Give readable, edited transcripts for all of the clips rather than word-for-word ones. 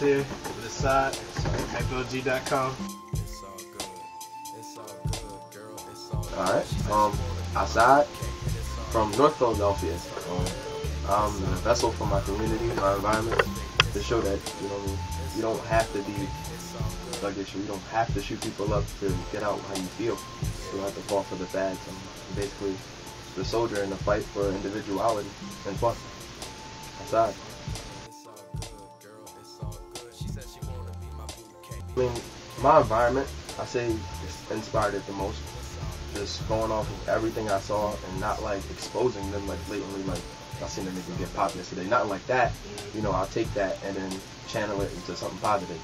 here with Asaad, HypeLG.com. Alright, Asaad from North Philadelphia. I'm a vessel for my community, my environment, to show that, you know, you don't have to be sluggish, you don't have to shoot people up to get out how you feel. You don't have to fall for the fads. I'm basically the soldier in the fight for individuality and fun. Asaad. I mean, my environment, I say, inspired it the most. Just going off of everything I saw and not like exposing them like blatantly, like I seen a nigga get popped yesterday. Not like that. You know, I'll take that and then channel it into something positive.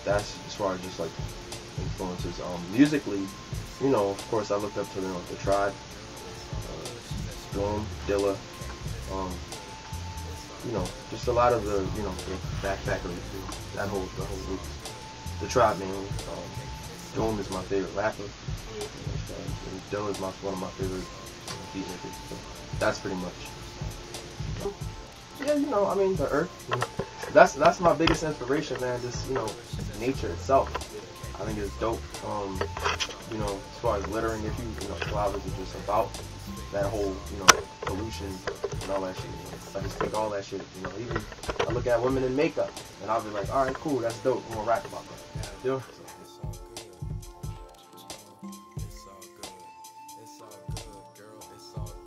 That's as far as just like influences. Musically, you know, of course I looked up to the Tribe, Durant, Dilla, you know, just a lot of the, you know, the backpackers, the whole group. The Tribe mainly. Durant is my favorite rapper. Dilla is one of my favorite beat makers. So that's pretty much. Yeah, you know, I mean, the earth. You know, that's my biggest inspiration, man. Just, you know, nature itself. I think it's dope. You know, as far as littering, if you know, flowers are just about that whole, you know, pollution and all that shit. You know, I just think all that shit. You know, even I look at women in makeup and I'll be like, all right, cool, that's dope. I'm gonna rap about that. You know?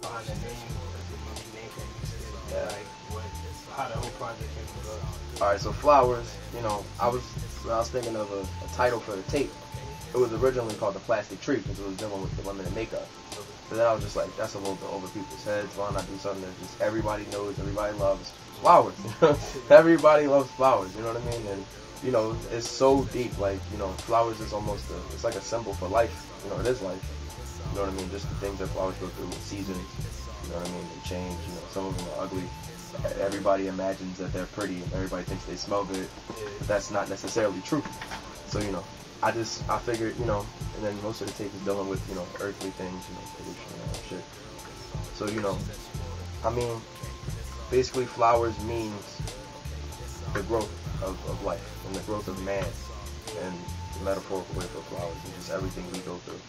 Behind the name, how the whole project came about. Alright, so Flowers, you know, when I was thinking of a title for the tape, it was originally called The Plastic Tree because it was dealing with the women in makeup. But then I was just like, that's a little bit over people's heads. Why not do something that just everybody knows, everybody loves? Flowers. Everybody loves flowers, you know what I mean? And, you know, it's so deep. Like, you know, flowers is almost it's like a symbol for life. You know, it is life. You know what I mean? Just the things that flowers go through with seasons. You know what I mean? They change. You know, some of them are ugly. Everybody imagines that they're pretty and everybody thinks they smell good, but that's not necessarily true. So, you know, I figured, you know, and then most of the tape is dealing with, you know, earthly things, you know, pollution and all that shit. So, you know, I mean, basically flowers means the growth of life and the growth of man, and the metaphorical way for flowers and just everything we go through.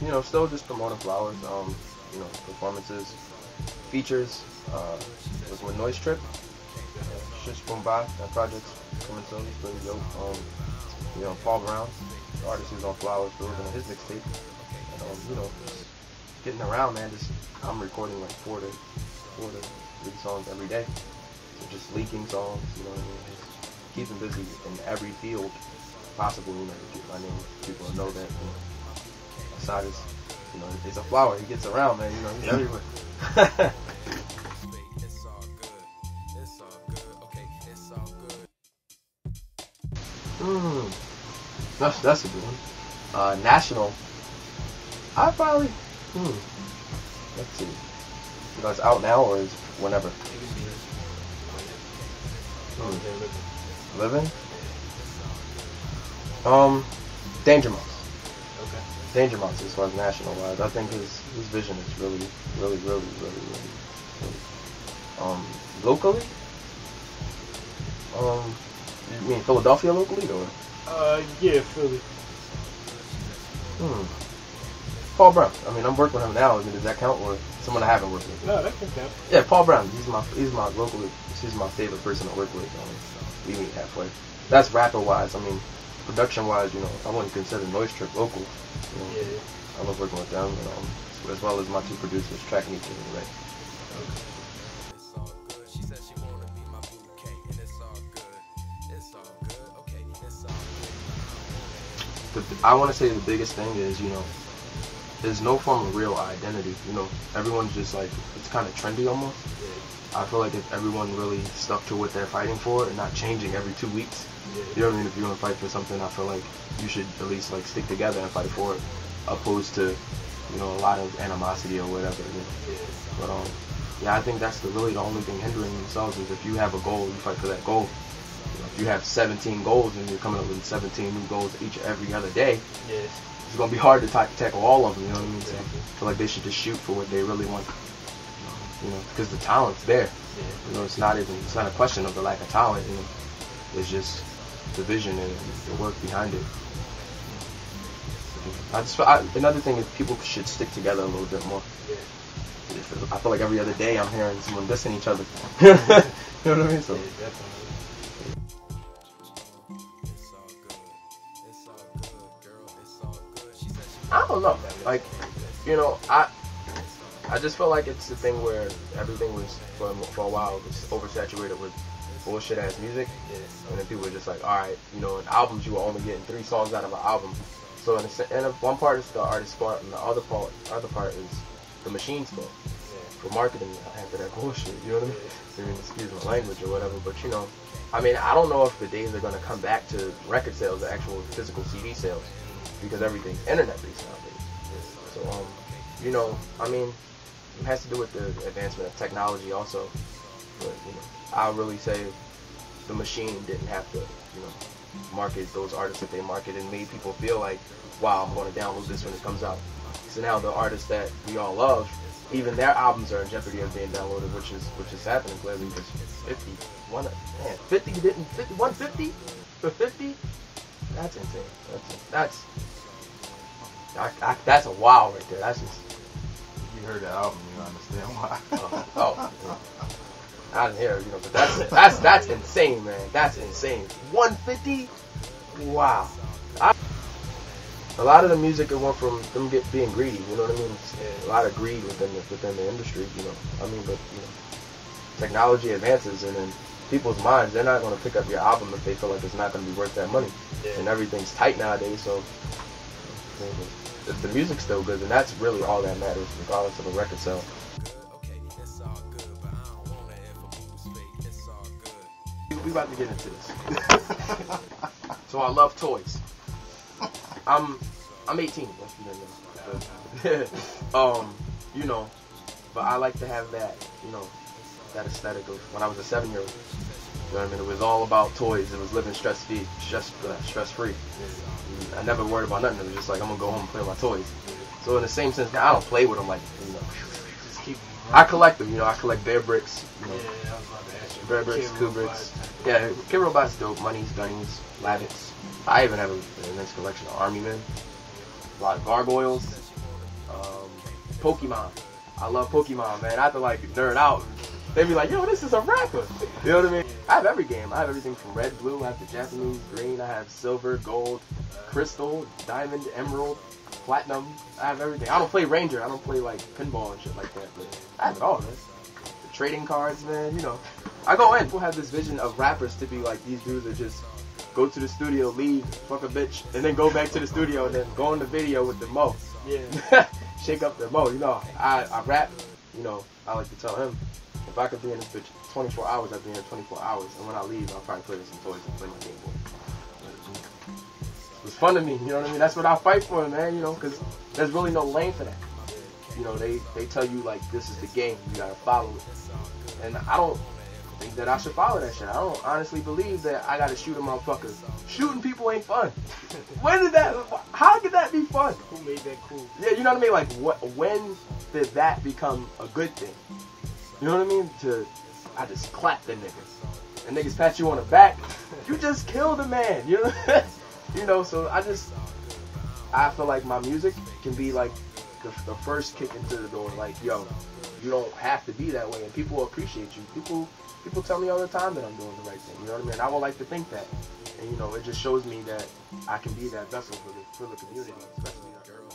You know, still just promoting Flowers, you know, performances, features, was with Noise Trip, Shish Boom Bye, that project's coming soon, it's pretty dope. You know, Paul Brown, the artist who's on Flowers, building his mixtape, and, you know, just getting around, man, I'm recording like 4 to 3 songs every day, so just leaking songs, you know what I mean, just keeping busy in every field possible, you know, to get my name, people know that, you know. Asaad is, you know, it's a flower. He gets around, man. You know, he's everywhere. That's a good one. National. I probably. Let's see. You know, it's out now or is whenever. Living. Danger Mouse. Danger Mouse as far as national wise. I think his vision is really locally? You mean Philadelphia locally or? Yeah, Philly. Paul Brown. I mean, I'm working with him now. I mean, does that count or someone I haven't worked with? No, that can count. Yeah, Paul Brown. He's my locally. He's my favorite person to work with. We meet halfway. That's rapper wise. I mean, production wise, you know, I wouldn't consider Noise Trip local. You know, yeah. I love working with them, and, as well as my 2 producers, Track and Eating, right? I want to say the biggest thing is, you know, there's no form of real identity. You know, everyone's just like, it's kind of trendy almost. I feel like if everyone really stuck to what they're fighting for and not changing every 2 weeks, you know what I mean? If you're gonna fight for something, I feel like you should at least like stick together and fight for it, opposed to, you know, a lot of animosity or whatever. You know? But yeah, I think that's really the only thing hindering themselves is if you have a goal, you fight for that goal. You know, if you have 17 goals and you're coming up with 17 new goals every other day, it's gonna be hard to tackle all of them. You know what I mean? So I feel like they should just shoot for what they really want. you know, because the talent's there. Yeah. You know, it's not a question of the lack of talent. You know, it's just the vision and the work behind it. Another thing is people should stick together a little bit more. Yeah. I feel like every other day I'm hearing someone dissing each other. You know what I mean? So. Yeah, definitely. I don't know. Like, you know, I just felt like it's the thing where everything was for a while was oversaturated with bullshit ass music, and then people were just like, all right, you know, in albums you were only getting 3 songs out of an album. So one part is the artist's fault, and the other part is the machine's fault for marketing after that bullshit. You know what I mean? I mean, excuse my language or whatever, but you know, I mean, I don't know if the days are gonna come back to record sales, the actual physical CD sales, because everything's internet based nowadays. So you know, I mean, it has to do with the advancement of technology also. But you know, I really say the machine didn't have to, you know, market those artists that they marketed and made people feel like, wow, I'm going to download this when it comes out. So now the artists that we all love, even their albums are in jeopardy of being downloaded, which is happening clearly. Because 150 for 50, that's insane. That's a wow right there. That's just. You heard the album, you understand why. I didn't hear, you know, but that's insane, man. That's insane. 150, wow. A lot of the music, it went from them being greedy. You know what I mean? A lot of greed within the industry. You know, I mean, but you know, technology advances, and in people's minds, they're not going to pick up your album if they feel like it's not going to be worth that money. Yeah. And everything's tight nowadays, so if the music's still good, then that's really all that matters, regardless of a record sale. We about to get into this. So I love toys. I'm 18. You know, but I like to have that, you know, that aesthetic of when I was a 7-year-old. You know what I mean? It was all about toys. It was living stress-free. I never worried about nothing. It was just like, I'm gonna go home and play with my toys. So in the same sense, now I don't play with them like, you know. Just keep them. I collect them. You know, I collect Bear Bricks. You know, I was about to ask you. Bear Bricks, Cool Bricks. Yeah, Kid Robot's dope. Monies, Gunnies, Lavits. I even have a nice collection of Army Men. A lot of gargoyles. Pokemon. I love Pokemon, man. I have to like nerd out. They be like, yo, this is a rapper. You know what I mean? I have every game. I have everything from red, blue. I have the Japanese green. I have silver, gold, crystal, diamond, emerald, platinum. I have everything. I don't play Ranger. I don't play like pinball and shit like that. But I have it all, man. The trading cards, man. You know, I go in. People have this vision of rappers to be like these dudes that just go to the studio, leave, fuck a bitch, and then go back to the studio and then go in the video with the mo. Yeah. Shake up their mo. You know, I rap. You know, I like to tell him, if I could be in this bitch 24 hours, I'd be in here 24 hours. And when I leave, I'll probably play with some toys and play my Game Boy. It's fun to me, you know what I mean? That's what I fight for, man, you know, because there's really no lane for that. You know, they tell you, like, this is the game. You got to follow it. And I don't think that I should follow that shit. I don't honestly believe that I got to shoot a motherfucker. Shooting people ain't fun. How could that be fun? Who made that cool? Yeah, you know what I mean? Like, when did that become a good thing? You know what I mean? I just clap the niggas. And niggas pat you on the back. You just killed a man. You know? You know, so I feel like my music can be like the first kick into the door. Like, yo, you don't have to be that way. And people appreciate you. People tell me all the time that I'm doing the right thing. You know what I mean? And I would like to think that. And, you know, it just shows me that I can be that vessel for the community. Especially that girl.